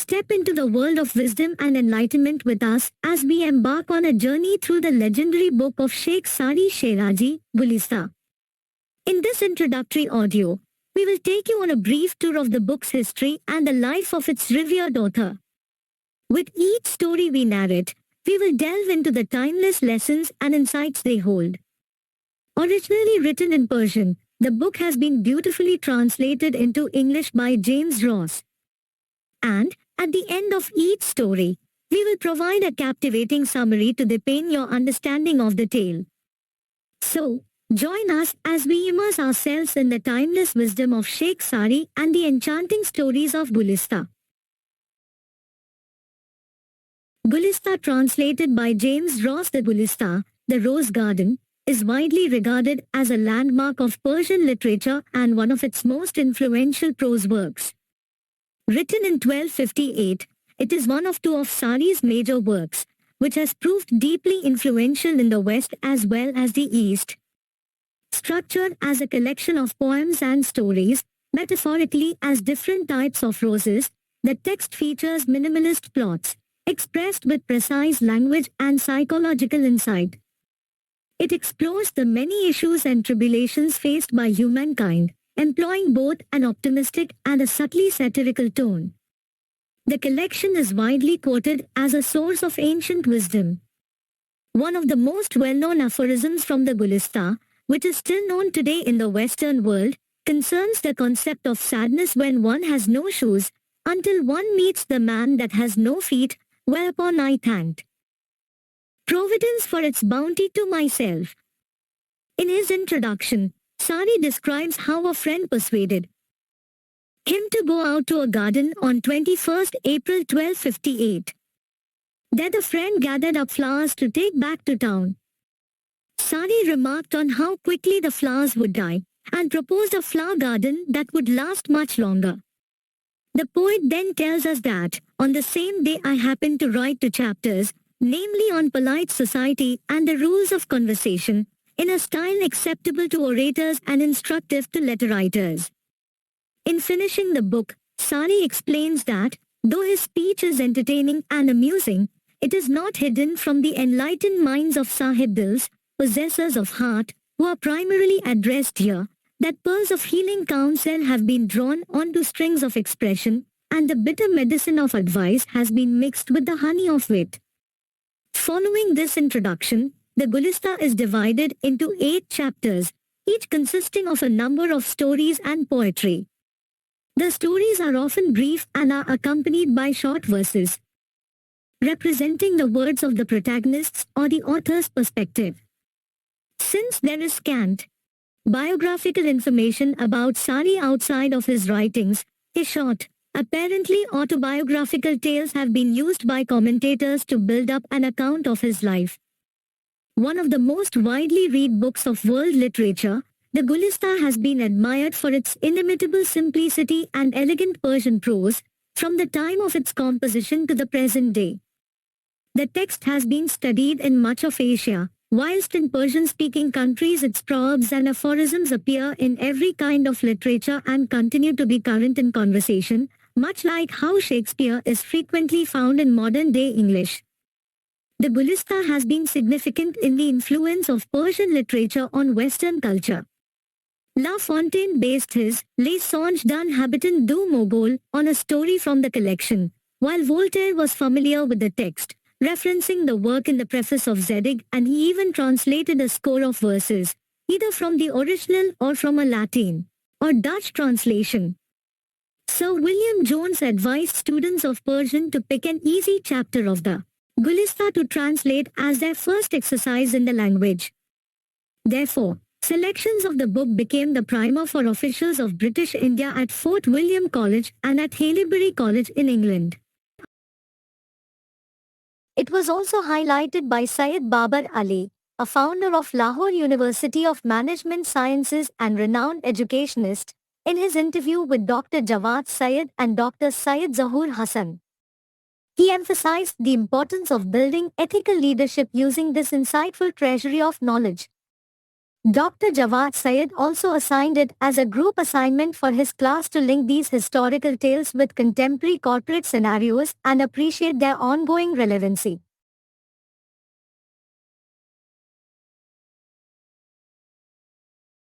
Step into the world of wisdom and enlightenment with us as we embark on a journey through the legendary book of Sheikh Saadi Sherazi, Gulistan. In this introductory audio, we will take you on a brief tour of the book's history and the life of its revered author. With each story we narrate, we will delve into the timeless lessons and insights they hold. Originally written in Persian, the book has been beautifully translated into English by James Ross. And, at the end of each story, we will provide a captivating summary to deepen your understanding of the tale. So, join us as we immerse ourselves in the timeless wisdom of Sheikh Saadi and the enchanting stories of Gulistan. Gulistan, translated by James Ross. The Gulistan, the Rose Garden, is widely regarded as a landmark of Persian literature and one of its most influential prose works. Written in 1258, it is one of two of Saadi's major works, which has proved deeply influential in the West as well as the East. Structured as a collection of poems and stories, metaphorically as different types of roses, the text features minimalist plots, expressed with precise language and psychological insight. It explores the many issues and tribulations faced by humankind, employing both an optimistic and a subtly satirical tone. The collection is widely quoted as a source of ancient wisdom. One of the most well-known aphorisms from the Gulistan, which is still known today in the Western world, concerns the concept of sadness when one has no shoes, until one meets the man that has no feet, whereupon I thanked Providence for its bounty to myself. In his introduction, Saadi describes how a friend persuaded him to go out to a garden on 21st April 1258. There the friend gathered up flowers to take back to town. Saadi remarked on how quickly the flowers would die, and proposed a flower garden that would last much longer. The poet then tells us that, on the same day I happened to write two chapters, namely on polite society and the rules of conversation, in a style acceptable to orators and instructive to letter writers. In finishing the book, Saadi explains that, though his speech is entertaining and amusing, it is not hidden from the enlightened minds of Sahib Dils, possessors of heart, who are primarily addressed here, that pearls of healing counsel have been drawn onto strings of expression, and the bitter medicine of advice has been mixed with the honey of wit. Following this introduction, the Gulistan is divided into 8 chapters, each consisting of a number of stories and poetry. The stories are often brief and are accompanied by short verses, representing the words of the protagonists or the author's perspective. Since there is scant biographical information about Saadi outside of his writings, his short, apparently autobiographical tales have been used by commentators to build up an account of his life. One of the most widely read books of world literature, the Gulistan has been admired for its inimitable simplicity and elegant Persian prose, from the time of its composition to the present day. The text has been studied in much of Asia, whilst in Persian-speaking countries its proverbs and aphorisms appear in every kind of literature and continue to be current in conversation, much like how Shakespeare is frequently found in modern-day English. The Gulistan has been significant in the influence of Persian literature on Western culture. La Fontaine based his Les Songes d'un habitant du Mogol on a story from the collection, while Voltaire was familiar with the text, referencing the work in the preface of Zadig, and he even translated a score of verses, either from the original or from a Latin or Dutch translation. Sir William Jones advised students of Persian to pick an easy chapter of the Gulistan to translate as their first exercise in the language. Therefore, selections of the book became the primer for officials of British India at Fort William College and at Haileybury College in England. It was also highlighted by Syed Babar Ali, a founder of Lahore University of Management Sciences and renowned educationist, in his interview with Dr. Jawad Syed and Dr. Syed Zahur Hassan. He emphasized the importance of building ethical leadership using this insightful treasury of knowledge. Dr. Jawad Syed also assigned it as a group assignment for his class to link these historical tales with contemporary corporate scenarios and appreciate their ongoing relevancy.